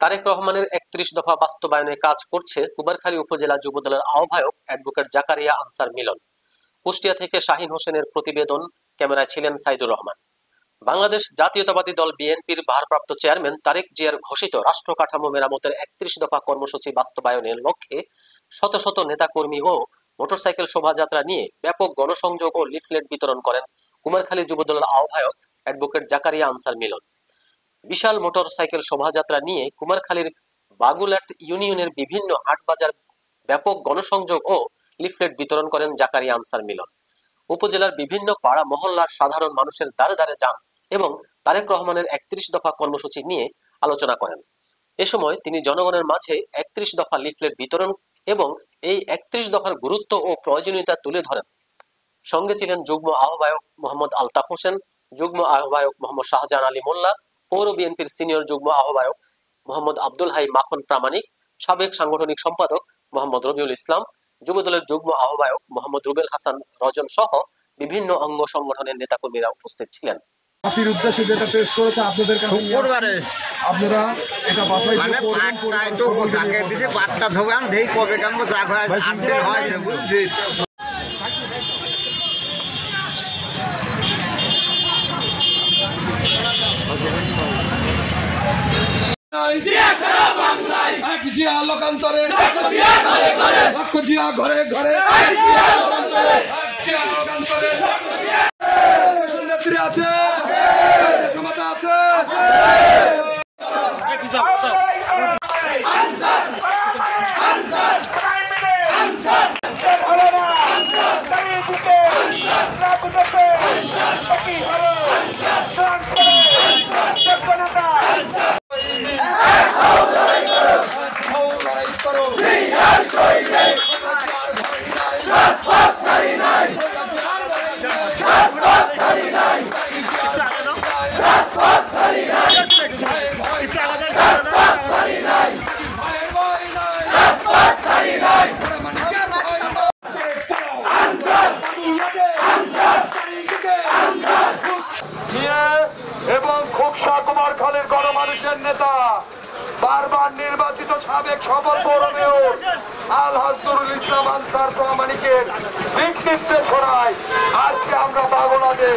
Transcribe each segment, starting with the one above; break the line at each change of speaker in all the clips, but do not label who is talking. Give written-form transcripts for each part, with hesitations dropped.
তারেক রহমানের ৩১ দফা বাস্তবায়নে কাজ করছে কুমারখালী উপজেলা যুবদলের আহ্বায়ক অ্যাডভোকেট জাকারিয়া আনসার মিলন। কুষ্টিয়া থেকে শাহিন হোসেনের প্রতিবেদন, ক্যামেরায় ছিলেন সাইদুর রহমান। বাংলাদেশ জাতীয়তাবাদী দল বিএনপির ভারপ্রাপ্ত চেয়ারম্যান তারেক জিয়ার ঘোষিত রাষ্ট্র কাঠামো মেরামতের ৩১ দফা কর্মসূচি বাস্তবায়নের লক্ষ্যে শত শত নেতাকর্মী ও মোটরসাইকেল শোভাযাত্রা নিয়ে ব্যাপক গণসংযোগ ও লিফলেট বিতরণ করেন কুমারখালী যুবদলের আহ্বায়ক অ্যাডভোকেট জাকারিয়া আনসার মিলন। বিশাল মোটরসাইকেল শোভাযাত্রা নিয়ে কুমারখালীর বাগুলাট ইউনিয়নের বিভিন্ন হাট বাজার ব্যাপক গণসংযোগ ও লিফলেট বিতরণ করেন জাকারিয়া আনসার মিলন। উপজেলার বিভিন্ন পাড়া মহল্লার সাধারণ মানুষের দ্বারে দ্বারে যান এবং তারেক রহমানের ৩১ দফা কর্মসূচি নিয়ে আলোচনা করেন। এ সময় তিনি জনগণের মাঝে ৩১ দফা লিফলেট বিতরণ এবং এই ৩১ দফার গুরুত্ব ও প্রয়োজনীয়তা তুলে ধরেন। সঙ্গে ছিলেন যুগ্ম আহ্বায়ক মোহাম্মদ আলতাফ হোসেন, যুগ্ম আহ্বায়ক মোহাম্মদ শাহজাহান আলী মোল্লা, পৌর বিএনপির সিনিয়র যুগ্ম আহ্বায়ক মোহাম্মদ আব্দুল হাই মাখন প্রামাণিক, সাবেক সাংগঠনিক সম্পাদক মোহাম্মদ রবিউল ইসলাম, যুবদলের যুগ্ম আহ্বায়ক মোহাম্মদ রুবেল হাসান রজন সহ বিভিন্ন অঙ্গ সংগঠনের নেতাকর্মীরা উপস্থিত ছিলেন।
জাতির উদ্দেশ্যে যেটা পেশ করেছে আপনাদের কাছে আপনারা এটা বাসায় লোকান্তরে ঘরে ঘরে আছে ক্ষমতা আছে। এবং খোকসা কুমারখালীর গণমানুষের নেতা, বারবার নির্বাচিত সাবেক সফল পৌর মেয়র আলহাজ নুরুল ইসলাম আনসার প্রামাণিকের নেতৃত্বে ছড়ায় আজকে আমরা বাগুলাটে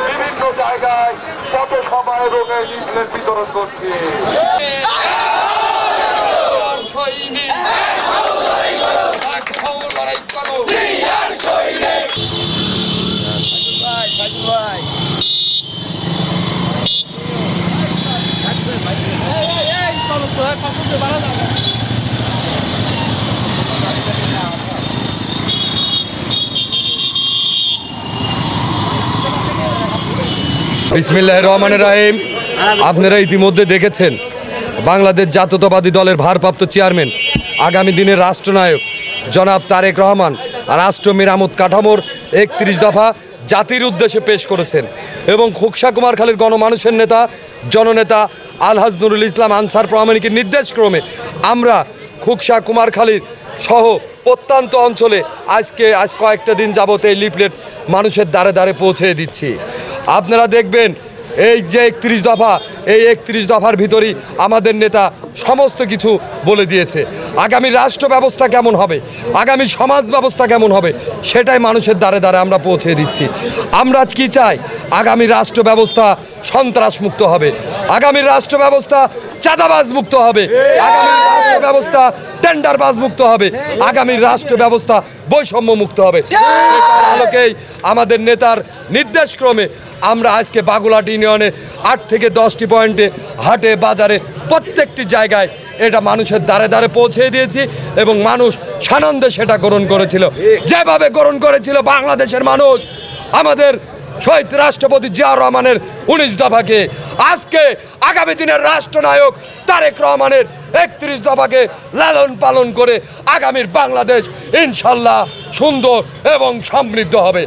বিভিন্ন জায়গায় কত সময় রোগে লিফলেট বিতরণ করছি।
বিসমিল্লাহির রহমানির রহিম। আপনারা ইতিমধ্যে দেখেছেন বাংলাদেশ জাতীয়তাবাদী দলের ভারপ্রাপ্ত চেয়ারম্যান, আগামী দিনের রাষ্ট্রনায়ক জনাব তারেক রহমান রাষ্ট্র মেরামত কাঠামোর ৩১ দফা জাতির উদ্দেশ্যে পেশ করেছেন এবং খোকসা কুমারখালীর গণমানুষের নেতা জননেতা আলহাজ নুরুল ইসলাম আনসার প্রামাণিকের নির্দেশক্রমে আমরা খোকসা কুমারখালীর সহ প্রত্যন্ত অঞ্চলে আজ কয়েকটা দিন যাবত এই লিফলেট মানুষের দ্বারে দ্বারে পৌঁছে দিচ্ছি। আপনারা দেখবেন এই যে ৩১ দফা, এই ৩১ দফার ভিতরেই আমাদের নেতা সমস্ত কিছু বলে দিয়েছে। আগামী রাষ্ট্র ব্যবস্থা কেমন হবে, আগামী সমাজ ব্যবস্থা কেমন হবে, সেটাই মানুষের দ্বারে দ্বারে আমরা পৌঁছে দিচ্ছি। আমরা কি চাই? আগামী রাষ্ট্র ব্যবস্থা সন্ত্রাস মুক্ত হবে, আগামী রাষ্ট্র ব্যবস্থা চাঁদাবাজ মুক্ত হবে, আগামী রাষ্ট্র ব্যবস্থা টেন্ডারবাজ মুক্ত হবে, আগামী রাষ্ট্র ব্যবস্থা বৈষম্য মুক্ত হবে। এটার আলোকেই আমাদের নেতার নির্দেশক্রমে আমরা আজকে বাগুলাট ইউনিয়নে ৮ থেকে ১০টি পয়েন্টে হাটে বাজারে প্রত্যেকটি জায়গায় এটা মানুষের দ্বারে দ্বারে পৌঁছে দিয়েছি এবং মানুষ সানন্দে সেটা গ্রহণ করেছিল, যেভাবে গ্রহণ করেছিল বাংলাদেশের মানুষ আমাদের শহীদ রাষ্ট্রপতি জিয়াউর রহমানের ১৯ দফাকে। আজকে আগামী দিনের রাষ্ট্রনায়ক তারেক রহমানের ৩১ দফাকে লালন পালন করে আগামীর বাংলাদেশ ইনশাল্লাহ সুন্দর এবং সমৃদ্ধ হবে।